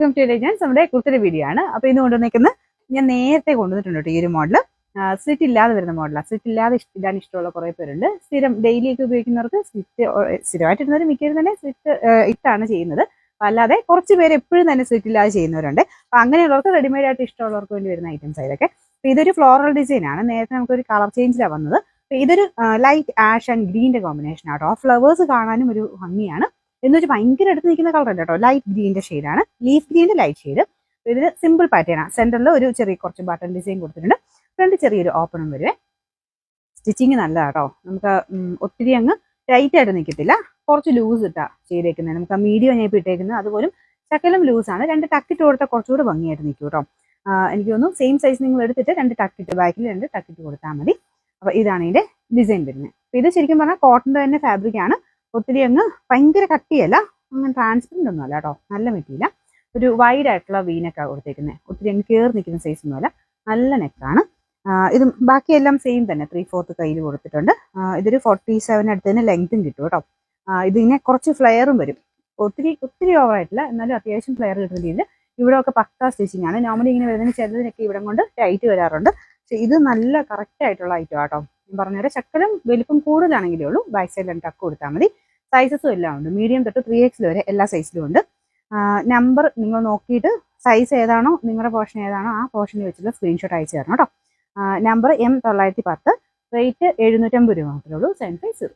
Welcome to legends. നമ്മുടെ കുർത്തിയുടെ video ആണ്. അപ്പോൾ ഇന്ന് കൊണ്ടുവന്നിരിക്കുന്നത് ഞാൻ നേരത്തെ കൊണ്ടുവന്നിട്ടുണ്ട് ഈ ഒരു മോഡൽ. സ്ലിറ്റ് ഇല്ലാതെ വരുന്ന മോഡലാണ്. സ്ലിറ്റ് ഇല്ലാതെ ഇടാൻ ഇഷ്ടമുള്ള കുറേ പേരുണ്ട്. സ്ഥിരം ഡെയിലി ഒക്കെ ഉപയോഗിക്കുന്നവർക്ക് സ്ലിറ്റ് സ്ഥിരമായിട്ട് ഇടുന്നവർ മിക്കവരും തന്നെ സ്ലിറ്റ് ഇട്ടാണ് ചെയ്യുന്നത്. അല്ലാതെ കുറച്ച് പേര് എപ്പോഴും തന്നെ സ്ലിറ്റ് ഇല്ലാതെ ചെയ്യുന്നവരുണ്ട്. അപ്പോൾ അങ്ങനെയുള്ളവർക്ക് റെഡിമെയ്ഡ് ആയിട്ട് ഇഷ്ടമുള്ളവർക്ക് വേണ്ടി വരുന്ന ഐറ്റംസ് ഇതൊക്കെ. അപ്പോൾ ഇതൊരു ഫ്ലോറൽ ഡിസൈൻ ആണ്. നേരത്തെ നമുക്കൊരു കളർ ചേഞ്ചിലാണ് വന്നത്. അപ്പോൾ ഇതൊരു ലൈറ്റ് ആഷ് ആൻഡ് ഗ്രീൻ്റെ കോമ്പിനേഷൻ ആട്ടോ. ഫ്ലവേഴ്സ് കാണാനും ഒരു ഭംഗിയാണ്. എന്ന് വെച്ചാൽ ഭയങ്കര അടുത്ത് നിൽക്കുന്ന കളർ അല്ല കേട്ടോ. ലൈറ്റ് ഗ്രീൻ്റെ ഷെയ്ഡാണ്. ലീഫ് ഗ്രീൻ്റെ ലൈറ്റ് ഷെയ്ഡ്. ഇതിന് സിമ്പിൾ പാറ്റേൺ ആണ്. സെന്ററിൽ ഒരു ചെറിയ കുറച്ച് ബട്ടൺ ഡിസൈൻ കൊടുത്തിട്ടുണ്ട്. ഫ്രണ്ട് ചെറിയൊരു ഓപ്പണും വരുവേ. സ്റ്റിച്ചിങ് നല്ലതാട്ടോ. നമുക്ക് ഒത്തിരി അങ്ങ് ടൈറ്റ് ആയിട്ട് നിൽക്കത്തില്ല. കുറച്ച് ലൂസ് ഇട്ടാ ചെയ്തേക്കുന്നത്. നമുക്ക് ആ മീഡിയം ഞാൻ ഇപ്പോൾ ഇട്ടേക്കുന്നത്. അതുപോലും ശകലം ലൂസാണ്. 2 ടക്കിട്ട് കൊടുത്താൽ കുറച്ചുകൂടെ ഭംഗിയായിട്ട് നിൽക്കും കേട്ടോ. എനിക്ക് തോന്നുന്നു സെയിം സൈസ് നിങ്ങൾ എടുത്തിട്ട് 2 ടക്കിട്ട് ബാക്കിൽ 2 ടക്കിട്ട് കൊടുത്താൽ മതി. അപ്പോൾ ഇതാണ് ഇതിൻ്റെ ഡിസൈൻ വരുന്നത്. അപ്പോൾ ഇത് ശരിക്കും പറഞ്ഞാൽ കോട്ടൻ്റെ തന്നെ ഫാബ്രിക് ആണ്. ഒത്തിരി അങ്ങ് ഭയങ്കര കട്ടിയല്ല, അങ്ങനെ ട്രാൻസ്പെറൻ്റ് ഒന്നും അല്ല കേട്ടോ. നല്ല മെറ്റീരിയൽ. ഒരു വൈഡ് ആയിട്ടുള്ള വീനൊക്കെ കൊടുത്തേക്കുന്നത്. ഒത്തിരി അങ്ങ് കയറി നിൽക്കുന്ന സൈസ് ഒന്നുമല്ല. നല്ല നെക്കാണ്. ഇത് ബാക്കിയെല്ലാം സെയിം തന്നെ. 3/4 കയ്യിൽ കൊടുത്തിട്ടുണ്ട്. ഇതൊരു 47 അടുത്തതിന് ലെങ്ത്തും കിട്ടും കേട്ടോ. ഇതിനെ കുറച്ച് ഫ്ലെയറും വരും. ഒത്തിരി ഓവറായിട്ടില്ല, എന്നാലും അത്യാവശ്യം ഫ്ലെയർ കിട്ടുന്ന രീതിയിൽ. ഇവിടെ ഒക്കെ പക്കാ സ്റ്റിച്ചിങ് ആണ്. നോർമലി ഇങ്ങനെ വരുന്നതിന് ചിലതിനൊക്കെ ഇവിടെ കൊണ്ട് ടൈറ്റ് വരാറുണ്ട്. പക്ഷെ ഇത് നല്ല കറക്റ്റ് ആയിട്ടുള്ള ഐറ്റം കേട്ടോ. പറഞ്ഞുതരാം. ശക്കലം വലിപ്പം കൂടുതലാണെങ്കിലേ ഉള്ളൂ. ബാക്ക് സൈഡിൽ ടക്ക് കൊടുത്താൽ മതി. സൈസസും എല്ലാം ഉണ്ട്. മീഡിയം തൊട്ട് 3XL വരെ എല്ലാ സൈസിലും ഉണ്ട്. നമ്പർ നിങ്ങൾ നോക്കിയിട്ട് സൈസ് ഏതാണോ, നിങ്ങളുടെ പോർഷൻ ഏതാണോ ആ പോർഷനിൽ വെച്ചുള്ള സ്ക്രീൻഷോട്ട് അയച്ചു തരണം കേട്ടോ. Number M910. റേറ്റ് 750 രൂപ മാത്രമേ ഉള്ളൂ. 750.